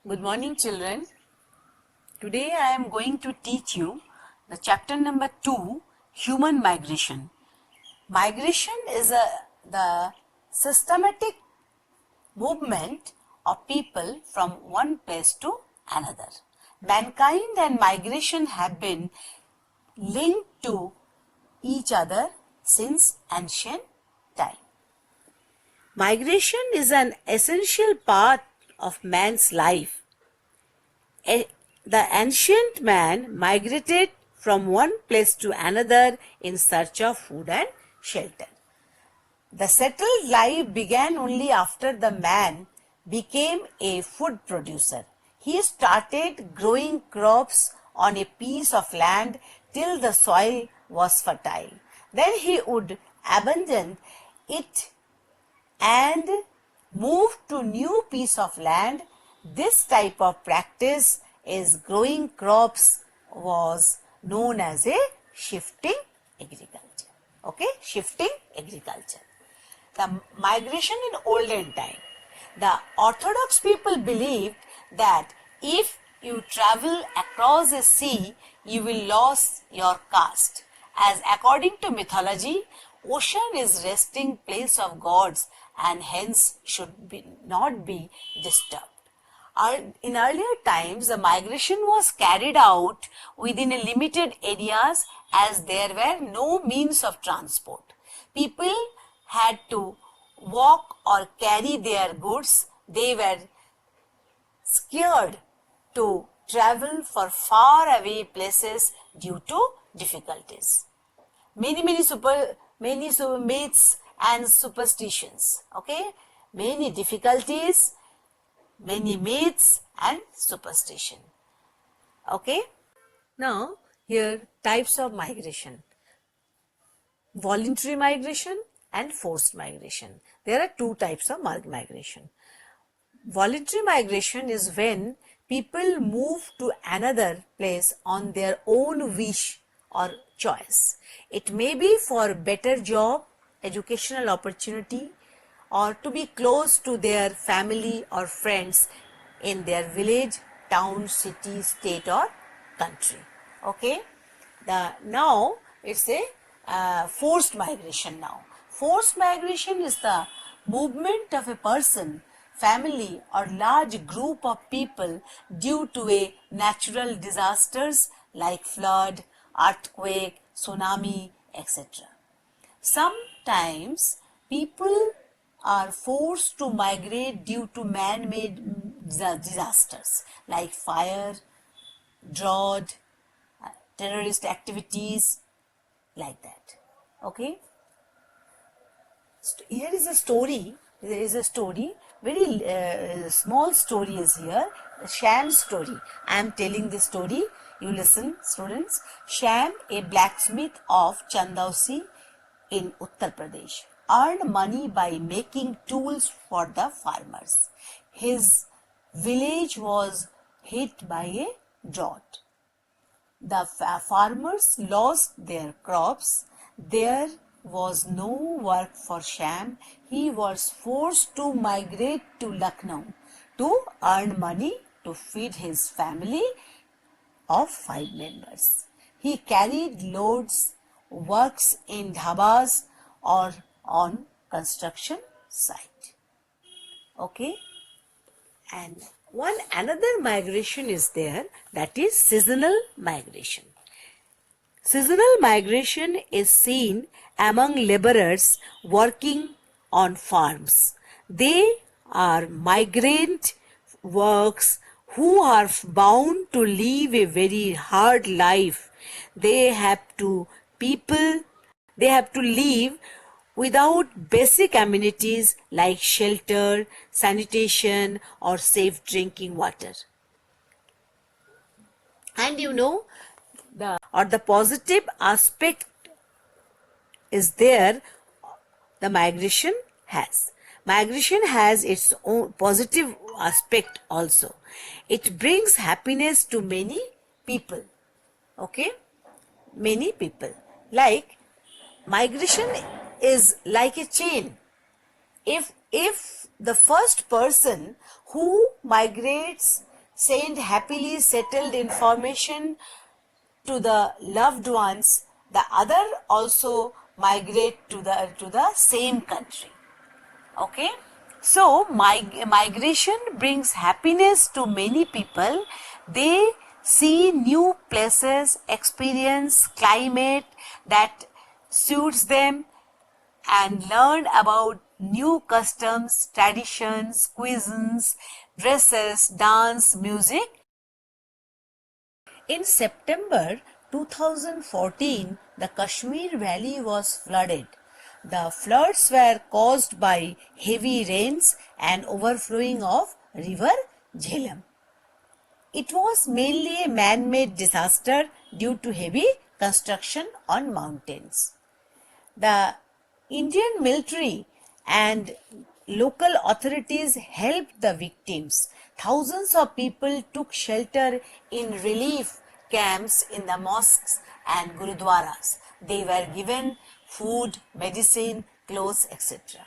Good morning, children. Today I am going to teach you the chapter number 2, Human Migration. Migration is the systematic movement of people from one place to another. Mankind and migration have been linked to each other since ancient time. Migration is an essential part of man's life. The ancient man migrated from one place to another in search of food and shelter. The settled life began only after the man became a food producer. He started growing crops on a piece of land till the soil was fertile. Then he would abandon it and move to new piece of land. This type of practice is growing crops was known as a shifting agriculture. Okay, shifting agriculture. The migration in olden time. The orthodox people believed that if you travel across a sea, you will lose your caste. As according to mythology, ocean is resting place of gods and hence should not be disturbed. In earlier times, the migration was carried out within a limited areas as there were no means of transport. People had to walk or carry their goods. They were scared to travel for far away places due to difficulties. Many myths and superstitions. Okay, many difficulties, many myths and superstition. Okay, now here types of migration: voluntary migration and forced migration. There are two types of migration. Voluntary migration is when people move to another place on their own wish or choice. It may be for better job, educational opportunity, or to be close to their family or friends in their village, town, city, state or country. Okay. Now it's a forced migration now. Forced migration is the movement of a person, family or large group of people due to a natural disasters like flood, earthquake, tsunami, etc. Sometimes people are forced to migrate due to man-made disasters like fire, drought, terrorist activities, like that. Okay. Here is a story. There is a story. Very small story is here. A sham story. I am telling the story. You listen, students. Sham, a blacksmith of Chandausi in Uttar Pradesh, earned money by making tools for the farmers. His village was hit by a drought. The farmers lost their crops. There was no work for Sham. He was forced to migrate to Lucknow to earn money to feed his family of 5 members. He carried loads, works in dhabas or on construction site. Okay. And another migration is there, that is seasonal migration. Seasonal migration is seen among laborers working on farms. They are migrant workers who are bound to live a very hard life. They have to live without basic amenities like shelter, sanitation or safe drinking water. And you know, the positive aspect is there the migration has. Migration has its own positive aspect also. It brings happiness to many people. Okay? Many people. Like migration is like a chain. If the first person who migrates send happily settled information to the loved ones, the other also migrate to the same country. Okay, so migration brings happiness to many people. They see new places, experience climate that suits them, and learn about new customs, traditions, cuisines, dresses, dance, music. In September 2014, the Kashmir Valley was flooded. The floods were caused by heavy rains and overflowing of river Jhelum. It was mainly a man-made disaster due to heavy construction on mountains. The Indian military and local authorities helped the victims. Thousands of people took shelter in relief camps in the mosques and gurudwaras. They were given food, medicine, clothes, etc.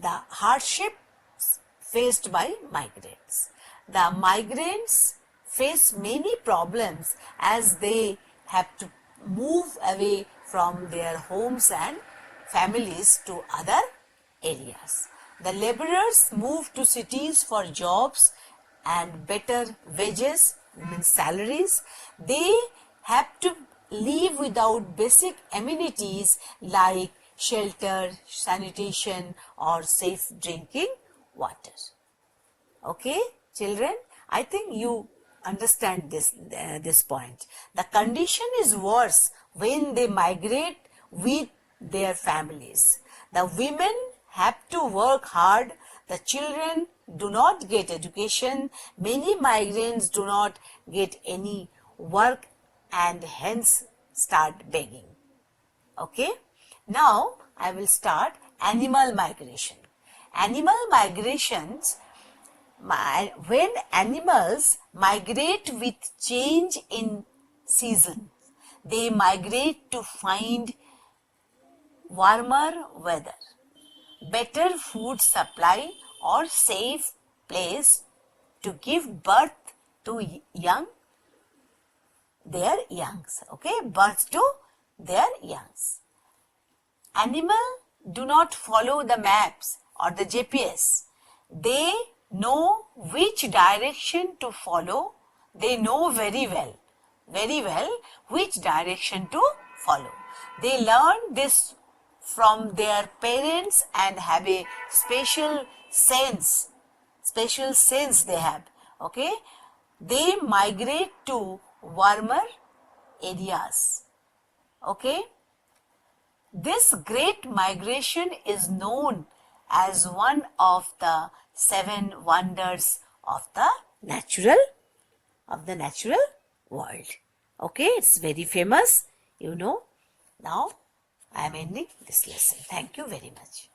The hardships faced by migrants. The migrants face many problems as they have to move away from their homes and families to other areas. The laborers move to cities for jobs and better wages, means salaries. They have to live without basic amenities like shelter, sanitation, or safe drinking water. Okay, children, I think you understand this point. The condition is worse when they migrate with their families. The women have to work hard. The children do not get education. Many migrants do not get any work and hence start begging. Okay, now I will start animal migration. Animal migrations, when animals migrate with change in season, they migrate to find warmer weather, better food supply, or safe place to give birth to their youngs. Okay, birth to their youngs. Animal do not follow the maps or the GPS. They know which direction to follow. They know very well which direction to follow. They learn this from their parents and have a special sense they have. Okay, they migrate to warmer areas. Okay, this great migration is known as one of the 7 wonders of the natural world. Okay, it's very famous, you know. Now I am ending this lesson. Thank you very much.